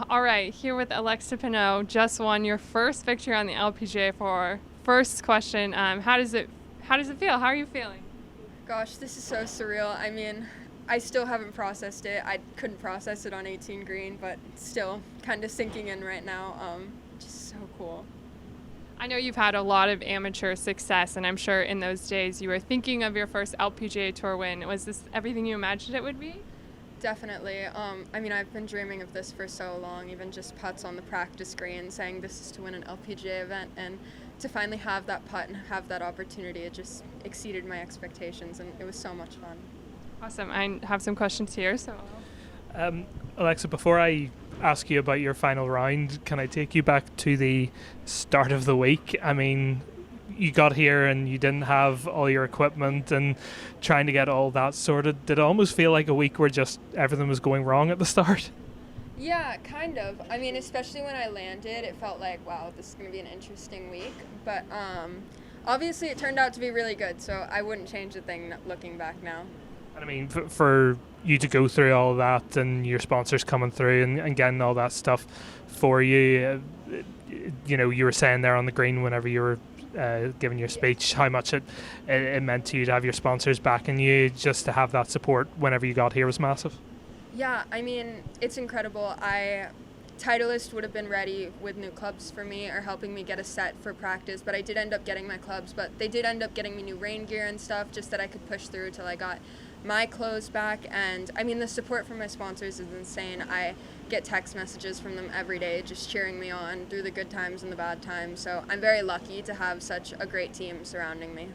All right, here with Alexa Pano, just won your first victory on the LPGA for. First question, how does it feel? How are you feeling? Gosh, this is so surreal. I mean, I still haven't processed it. I couldn't process it on 18 green, but still kind of sinking in right now. Just so cool. I know you've had a lot of amateur success, and I'm sure in those days you were thinking of your first LPGA Tour win. Was this everything you imagined it would be? Definitely. I mean, I've been dreaming of this for so long, even just putts on the practice green, saying this is to win an LPGA event, and to finally have that putt and have that opportunity, it just exceeded my expectations, and it was so much fun. Awesome. I have some questions here, so. Alexa, before I ask you about your final round, can I take you back to the start of the week? I mean, you got here and you didn't have all your equipment and trying to get all that sorted. Did it almost feel like a week where just everything was going wrong at the start? Yeah, kind of. I mean, especially when I landed, it felt like, wow, this is going to be an interesting week. But obviously it turned out to be really good, so I wouldn't change a thing looking back now. And I mean, for you to go through all that and your sponsors coming through and getting all that stuff for you, you were saying there on the green whenever you were giving your speech how much it meant to you to have your sponsors backing you. Just to have that support whenever you got here was massive. Yeah, I mean, it's incredible. Titleist would have been ready with new clubs for me or helping me get a set for practice, but I did end up getting my clubs, but they did end up getting me new rain gear and stuff just that I could push through till I got my clothes back. And I mean, the support from my sponsors is insane. I get text messages from them every day just cheering me on through the good times and the bad times, so I'm very lucky to have such a great team surrounding me.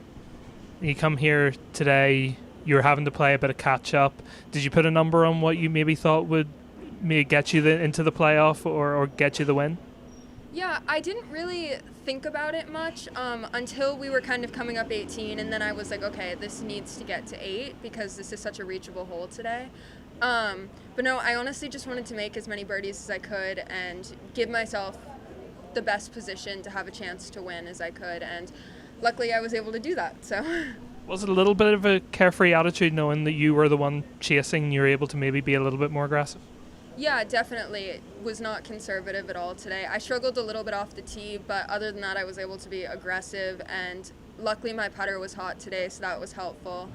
You come here today, you were having to play a bit of catch up. Did you put a number on what you maybe thought would maybe get you into the playoff or get you the win? Yeah, I didn't really think about it much until we were kind of coming up 18, and then I was like, okay, this needs to get to 8 because this is such a reachable hole today. But no, I honestly just wanted to make as many birdies as I could and give myself the best position to have a chance to win as I could, and luckily I was able to do that. So. Was it a little bit of a carefree attitude knowing that you were the one chasing and you were able to maybe be a little bit more aggressive? Yeah, definitely. It was not conservative at all today. I struggled a little bit off the tee, but other than that, I was able to be aggressive, and luckily my putter was hot today, so that was helpful.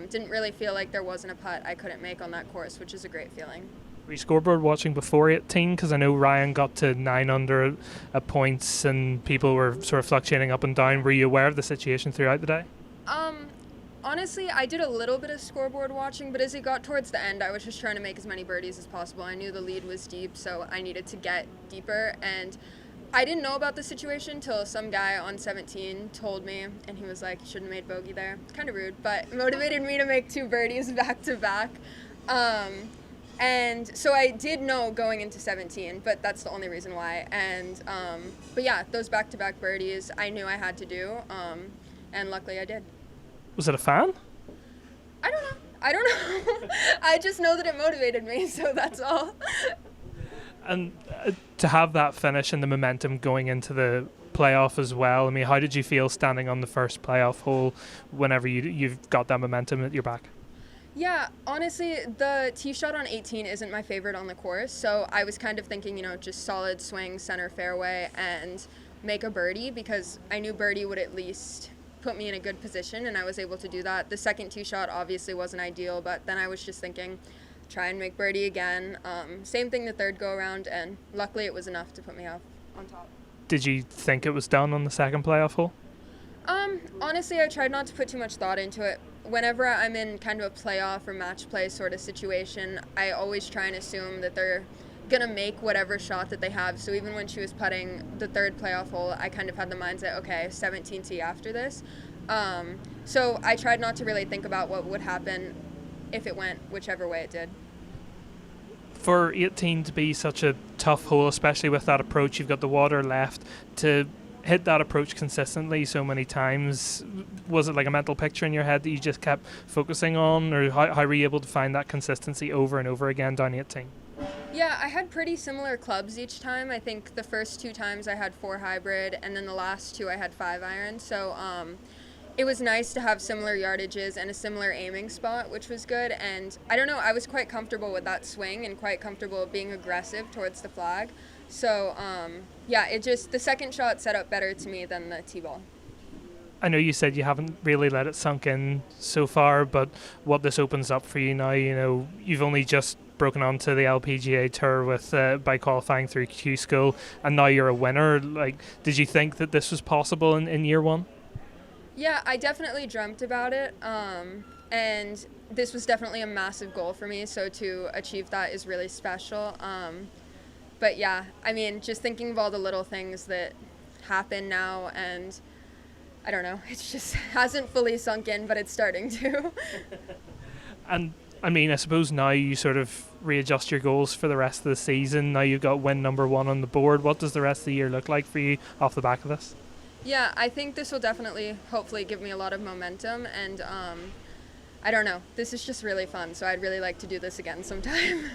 Didn't really feel like there wasn't a putt I couldn't make on that course, which is a great feeling. Were you scoreboard watching before 18? Because I know Ryan got to 9 under at points and people were sort of fluctuating up and down. Were you aware of the situation throughout the day? Honestly, I did a little bit of scoreboard watching, but as it got towards the end, I was just trying to make as many birdies as possible. I knew the lead was deep, so I needed to get deeper, and I didn't know about the situation until some guy on 17 told me, and he was like, you shouldn't have made bogey there. Kind of rude, but motivated me to make 2 birdies back to back. And so I did know going into 17, but that's the only reason why. And but yeah, those back-to-back birdies I knew I had to do, and luckily I did. Was it a fan? I don't know. I just know that it motivated me, so that's all. And to have that finish and the momentum going into the playoff as well, I mean, how did you feel standing on the first playoff hole whenever you've got that momentum at your back? Yeah, honestly, the tee shot on 18 isn't my favorite on the course, so I was kind of thinking, just solid swing, center fairway, and make a birdie, because I knew birdie would at least put me in a good position, and I was able to do that. The second tee shot obviously wasn't ideal, but then I was just thinking, try and make birdie again. Same thing the third go around, and luckily it was enough to put me up on top. Did you think it was done on the second playoff hole? Honestly, I tried not to put too much thought into it. Whenever I'm in kind of a playoff or match play sort of situation, I always try and assume that they're gonna make whatever shot that they have. So even when she was putting the third playoff hole, I kind of had the mindset, okay, 17 tee after this. So I tried not to really think about what would happen if it went whichever way it did. For 18 to be such a tough hole, especially with that approach, you've got the water left, to hit that approach consistently so many times, was it like a mental picture in your head that you just kept focusing on, or how were you able to find that consistency over and over again down 18? Yeah, I had pretty similar clubs each time. I think the first 2 times I had 4 hybrid, and then the last 2 I had 5 iron. So it was nice to have similar yardages and a similar aiming spot, which was good. And I don't know, I was quite comfortable with that swing and quite comfortable being aggressive towards the flag. So, yeah, the second shot set up better to me than the tee ball. I know you said you haven't really let it sunk in so far, but what this opens up for you now, you've only just broken onto the LPGA Tour with by qualifying through Q School, and now you're a winner. Like, did you think that this was possible in year one? Yeah, I definitely dreamt about it, and this was definitely a massive goal for me, so to achieve that is really special. But yeah, I mean, just thinking of all the little things that happen now, and I don't know, it just hasn't fully sunk in, but it's starting to. And I mean, I suppose now you sort of readjust your goals for the rest of the season. Now you've got win number 1 on the board. What does the rest of the year look like for you off the back of this? Yeah, I think this will definitely, hopefully, give me a lot of momentum, and I don't know, this is just really fun, so I'd really like to do this again sometime.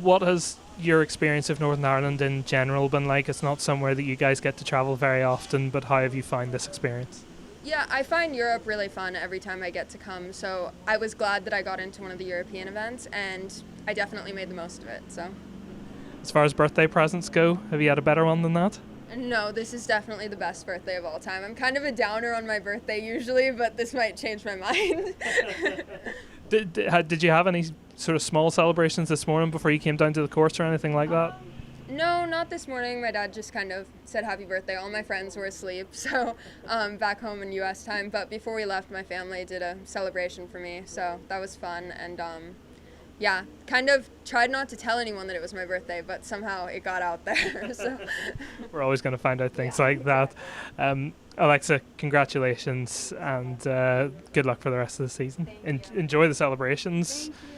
What has your experience of Northern Ireland in general been like? It's not somewhere that you guys get to travel very often, but how have you found this experience? Yeah, I find Europe really fun every time I get to come, so I was glad that I got into one of the European events, and I definitely made the most of it. So, as far as birthday presents go, have you had a better one than that? No, this is definitely the best birthday of all time. I'm kind of a downer on my birthday usually, but this might change my mind. Did you have any sort of small celebrations this morning before you came down to the course or anything like that? No, not this morning. My dad just kind of said happy birthday. All my friends were asleep, so back home in U.S. time. But before we left, my family did a celebration for me, so that was fun. And yeah, kind of tried not to tell anyone that it was my birthday, but somehow it got out there. So we're always going to find out things like that. Alexa, congratulations and good luck for the rest of the season. Enjoy the celebrations. Thank you.